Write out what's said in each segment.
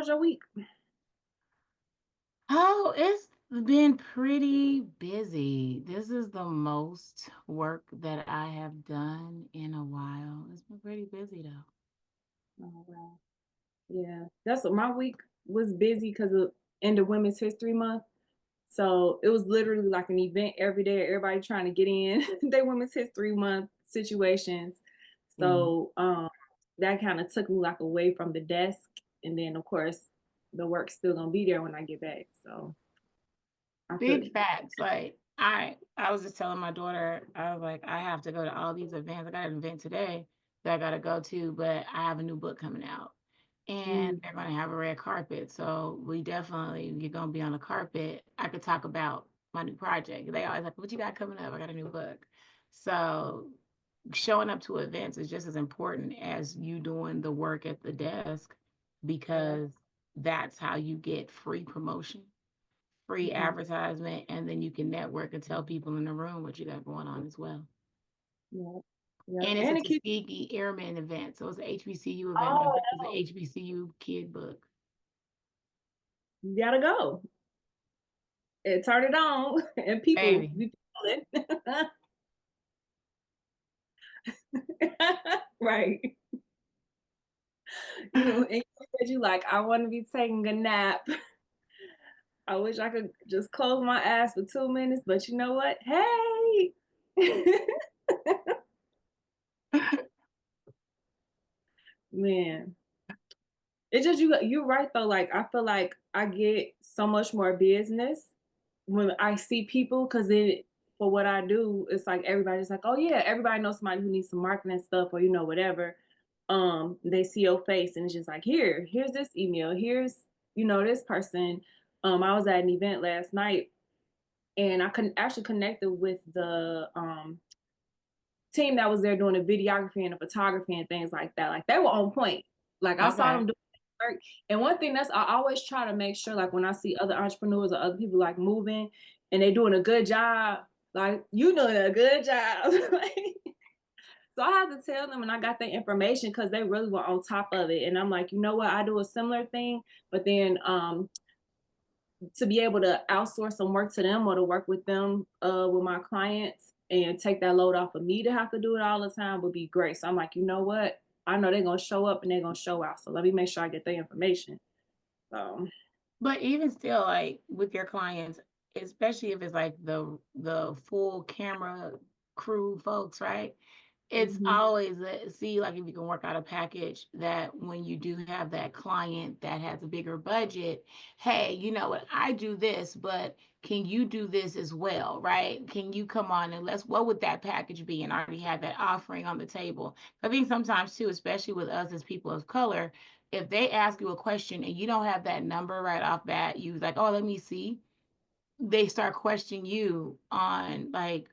was your week? Oh, it's been pretty busy. This is the most work that I have done in a while. It's been pretty busy though. Oh wow. Yeah. That's what my week was busy because of end of Women's History Month. So it was literally like an event every day, everybody trying to get in their Women's History Month situations. Yeah. So that kind of took me like away from the desk. And then of course the work's still gonna be there when I get back. So I feel Big you. facts. Like I was just telling my daughter, I was like, I have to go to all these events. I got an event today that I gotta go to, but I have a new book coming out. And Mm, they're gonna have a red carpet. So you're gonna be on the carpet. I could talk about my new project. They always like, what you got coming up? I got a new book. So showing up to events is just as important as you doing the work at the desk yeah. because that's how you get free promotion, free Hmm. advertisement, and then you can network and tell people in the room what you got going on as well. Yeah. Yeah. And it's a And it keeps Tuskegee Airmen event. So it's an HBCU event. My oh book is an HBCU kid book. you gotta go and turn it on and people Baby. be feeling. Right. And you said you like, I want to be taking a nap. I wish I could just close my eyes for 2 minutes, but you know what? Hey, man, it's just you're right though. Like I feel like I get so much more business when I see people because it for what I do, it's like everybody's like, oh yeah, everybody knows somebody who needs some marketing stuff or whatever. They see your face and it's just like, here's this email, here's this person. I was at an event last night and I actually connected with the team that was there doing the videography and the photography and things like that. Like they were on point. Like I saw them Okay. doing work. And one thing that's I always try to make sure, like when I see other entrepreneurs or other people like moving and they doing a good job, like you doing a good job. So I had to tell them and I got their information because they really were on top of it. And I'm like, you know what, I do a similar thing, but then to be able to outsource some work to them or to work with them with my clients and take that load off of me to have to do it all the time would be great. So I'm like, you know what? I know they're gonna show up and they're gonna show out. So let me make sure I get their information. So But even still, like with your clients, especially if it's like the full camera crew folks, right? It's mhm. always see like if you can work out a package that when you do have that client that has a bigger budget, hey, you know what, I do this, but can you do this as well, right? Can you come on and what would that package be? And already have that offering on the table. I think sometimes too, especially with us as people of color, if they ask you a question and you don't have that number right off bat, you like, oh, let me see. They start questioning you on like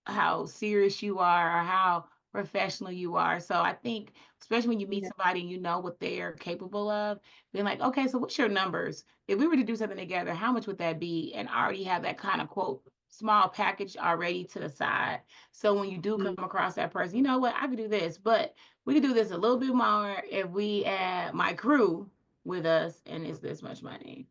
how serious you are or how professional you are. So I think, especially when you meet Yeah. somebody and you know what they're capable of, being like, okay, so what's your numbers? If we were to do something together, how much would that be? And already have that kind of quote small package already to the side. So when you do come Mhm. across that person, you know what, I could do this, but we could do this a little bit more if we add my crew with us and it's this much money.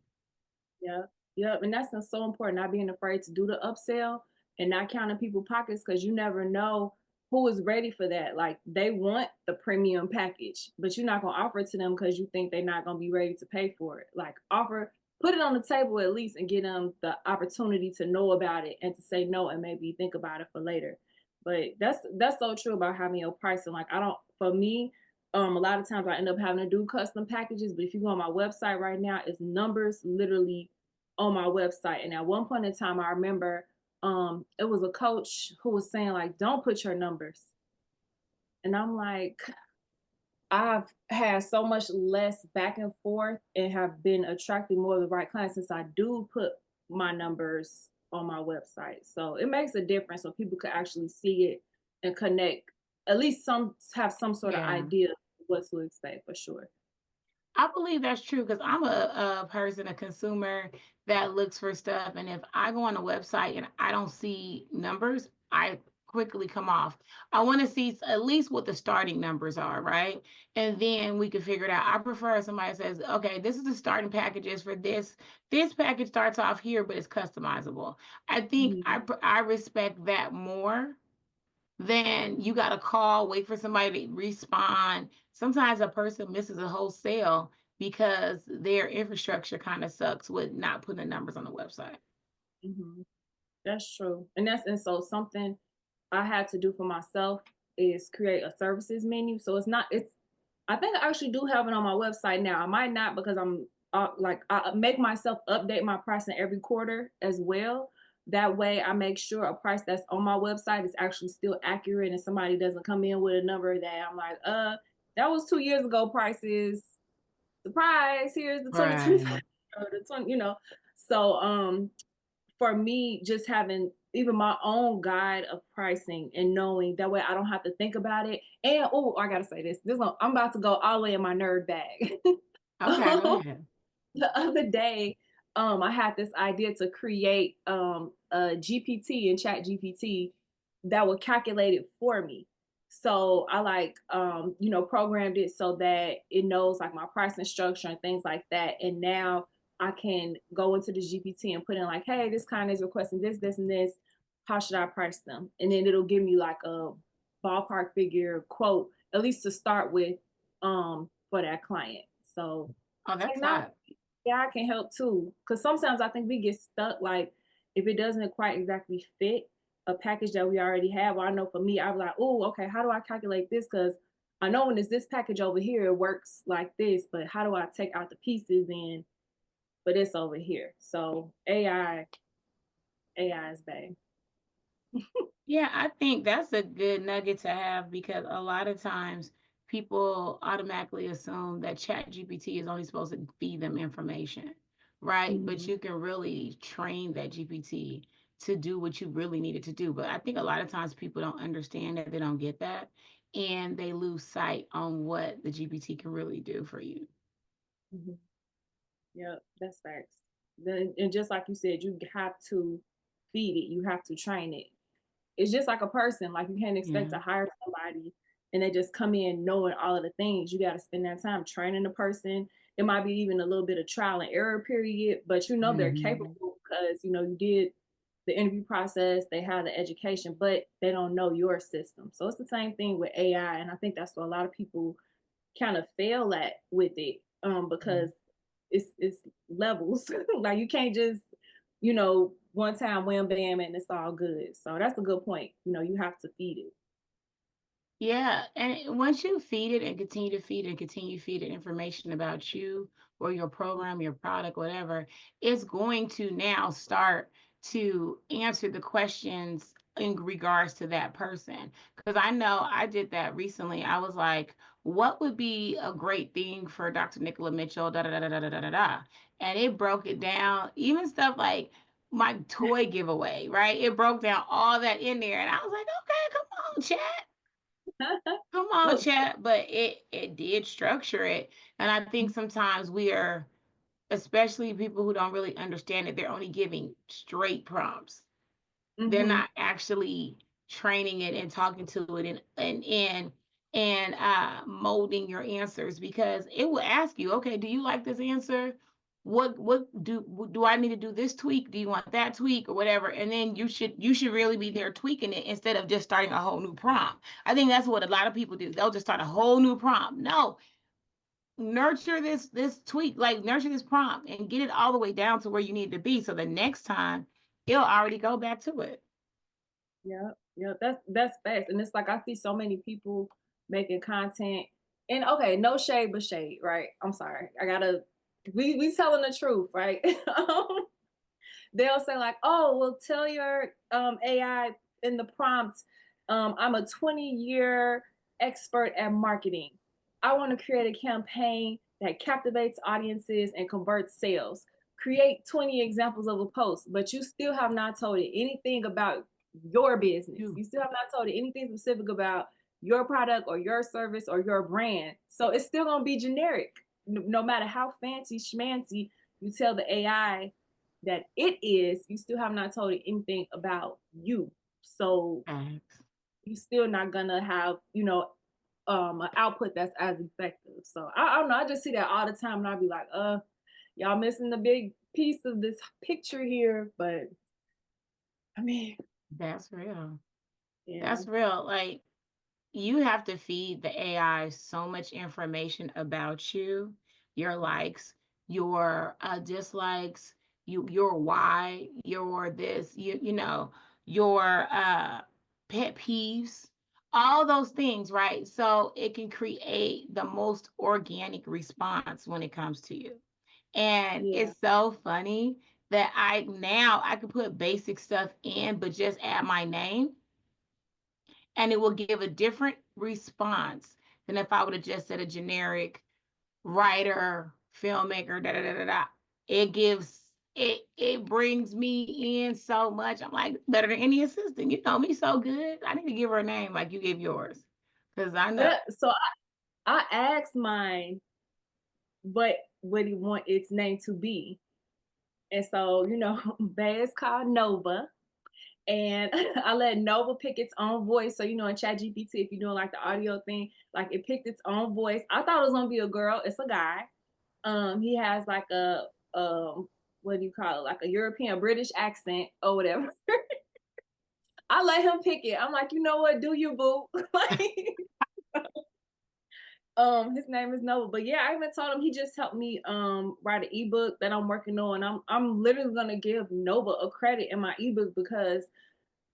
Yeah. Yep. And that's so important, not being afraid to do the upsell and not counting people pockets because you never know who is ready for that. Like they want the premium package, but you're not gonna offer it to them because you think they're not gonna be ready to pay for it. Like put it on the table at least and give them the opportunity to know about it and to say no and maybe think about it for later. But that's so true about having your pricing. Like I don't for me, a lot of times I end up having to do custom packages, but if you go on my website right now, it's numbers literally on my website. And at one point in time, I remember it was a coach who was saying like, "Don't put your numbers," and I'm like, I've had so much less back and forth and have been attracting more of the right clients since I do put my numbers on my website. So it makes a difference so people can actually see it and connect. At least some have some sort of Yeah. idea of what to expect for sure. I believe that's true because I'm a person, a consumer that looks for stuff. And if I go on a website and I don't see numbers, I quickly come off. I want to see at least what the starting numbers are, right? And then we can figure it out. I prefer somebody says, okay, this is the starting packages for this. This package starts off here, but it's customizable. I think Mhm. I respect that more than you got to call, wait for somebody to respond. Sometimes a person misses a whole sale because their infrastructure kind of sucks with not putting the numbers on the website. Mhm. That's true. And so something I had to do for myself is create a services menu. So it's I think I actually do have it on my website now. I might not because I make myself update my pricing every quarter as well. That way I make sure a price that's on my website is actually still accurate and somebody doesn't come in with a number that I'm like, that was 2 years ago prices. Surprise, here's the 2025 Right. or the 20, So for me, just having even my own guide of pricing and knowing that way I don't have to think about it. And oh, I gotta say this. I'm about to go all the way in my nerd bag. Okay, go ahead. The other day, I had this idea to create a GPT and chat GPT that would calculate it for me. So I programmed it so that it knows like my pricing structure and things like that. And now I can go into the GPT and put in like, hey, this kind is requesting this, this, and this. How should I price them? And then it'll give me like a ballpark figure quote, at least to start with, for that client. So Oh, that's technology, hot. yeah, can help too. Because sometimes I think we get stuck, like, if it doesn't quite exactly fit a package that we already have. Or I know for me, I'm like, oh, okay, how do I calculate this? Because I know when it's this package over here, it works like this, but how do I take out the pieces and for this over here? So AI is bad. Yeah, I think that's a good nugget to have because a lot of times people automatically assume that ChatGPT is only supposed to feed them information, right? But Mhm, you can really train that GPT to do what you really need it to do. But I think a lot of times people don't understand that, they don't get that, and they lose sight on what the GPT can really do for you. mhm. Yeah, that's facts. Then and just like you said, you have to feed it. You have to train it. It's just like a person. Like you can't expect Yeah. to hire somebody and they just come in knowing all of the things. You got to spend that time training the person. It might be even a little bit of trial and error period, but they're Hmm. capable because you did the interview process, they have the education, but they don't know your system. So it's the same thing with AI, and I think that's what a lot of people kind of fail at with it, because it's levels. Like you can't just one time wham bam and it's all good. So that's a good point. You have to feed it. Yeah, and once you feed it and continue to feed it and continue to feed it information about you or your program, your product, whatever, it's going to now start to answer the questions in regards to that person. Because I know I did that recently. I was like, what would be a great thing for Dr. Nicola Mitchell? Da da da da da da da da. Da. And it broke it down, even stuff like my toy giveaway, right? It broke down all that in there. And I was like, okay, come on, chat. Come on, Look. chat, but it did structure it. And I think sometimes we are, especially people who don't really understand it, they're only giving straight prompts. They're Mm-hmm. not actually training it and talking to it and molding your answers because it will ask you, okay, do you like this answer? What do I need to do this tweak? Do you want that tweak or whatever? And then you should really be there tweaking it instead of just starting a whole new prompt. I think that's what a lot of people do. They'll just start a whole new prompt. No, nurture this tweak, like nurture this prompt and get it all the way down to where you need to be. So the next time it'll already go back to it. Yeah, yeah, that's fast. And it's like I see so many people making content. And okay, no shade but shade, right? I'm sorry. I gotta we telling the truth, right? They'll say like, "Oh, well, tell your AI in the prompt, I'm a 20-year expert at marketing. I want to create a campaign that captivates audiences and converts sales. Create 20 examples of a post, but you still have not told it anything about your business. You You still have not told it anything specific about your product or your service or your brand. So it's still gonna be generic, no matter how fancy schmancy you tell the AI that it is, you still have not told it anything about you. So Facts. you still not gonna have, an output that's as effective. So I don't know. I just see that all the time, and I'll be like, y'all missing the big piece of this picture here. But I mean, That's real. yeah, That's real. Like, you have to feed the AI so much information about you, your likes, your dislikes, your why, your this, your pet peeves, all those things, right? So it can create the most organic response when it comes to you. And yeah, it's so funny that I can put basic stuff in, but just add my name and it will give a different response than if I would have just said a generic writer, filmmaker, da da da da da. It brings me in so much. I'm like better than any assistant. You know me so good. I need to give her a name like you gave yours. Cause I know. yeah. So I asked mine what he want its name to be, and so Bay is called Nova. And I let Nova pick its own voice. So, in ChatGPT, if you're doing like the audio thing, like it picked its own voice. I thought it was gonna be a girl. It's a guy. He has like a what do you call it? Like a European British accent or whatever. I let him pick it. I'm like, you know what? Do you, boo? Like, his name is Nova. But yeah, I even told him he just helped me write an ebook that I'm working on. I'm literally gonna give Nova a credit in my ebook because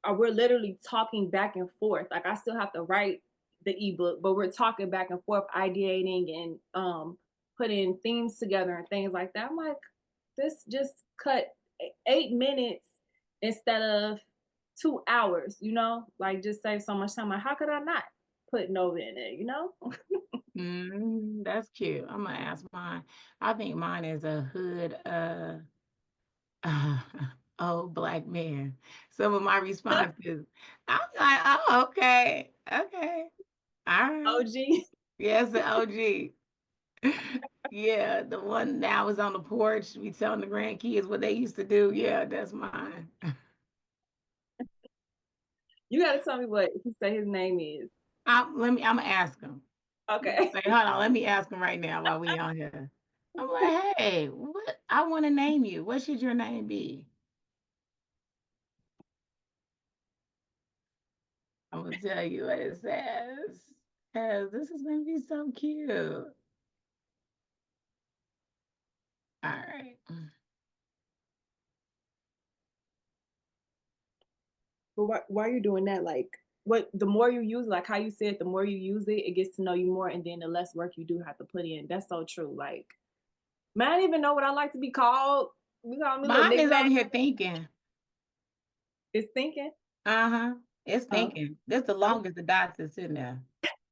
we're literally talking back and forth. Like I still have to write the ebook, but we're talking back and forth, ideating and putting themes together and things like that. I'm like, this just cut 8 minutes instead of 2 hours. Like just save so much time. Like how could I not put Nova in it? That's cute. I'm gonna ask mine. I think mine is a hood old black man. Some of my responses, I'm like, oh, okay, okay, all right. OG. Yes, the OG. Yeah, the one that was on the porch, we telling the grandkids what they used to do. Yeah, that's mine. You gotta tell me what he say his name is. I'm gonna ask him. Okay. Wait, hold on, let me ask him right now while we on here. I'm like, hey, what? I want to name you. What should your name be? I'm gonna tell you what it says. Cause this is gonna be so cute. All right. But why are you doing that? Like, what the more you use, like how you said, the more you use it, it gets to know you more, and then the less work you do have to put in. That's so true. Like, man, I don't even know what I like to be called. You call me little Mine is over nickname. here thinking. It's thinking. Uh-huh. It's Oh, thinking. This the oh, longest the dots is sitting there.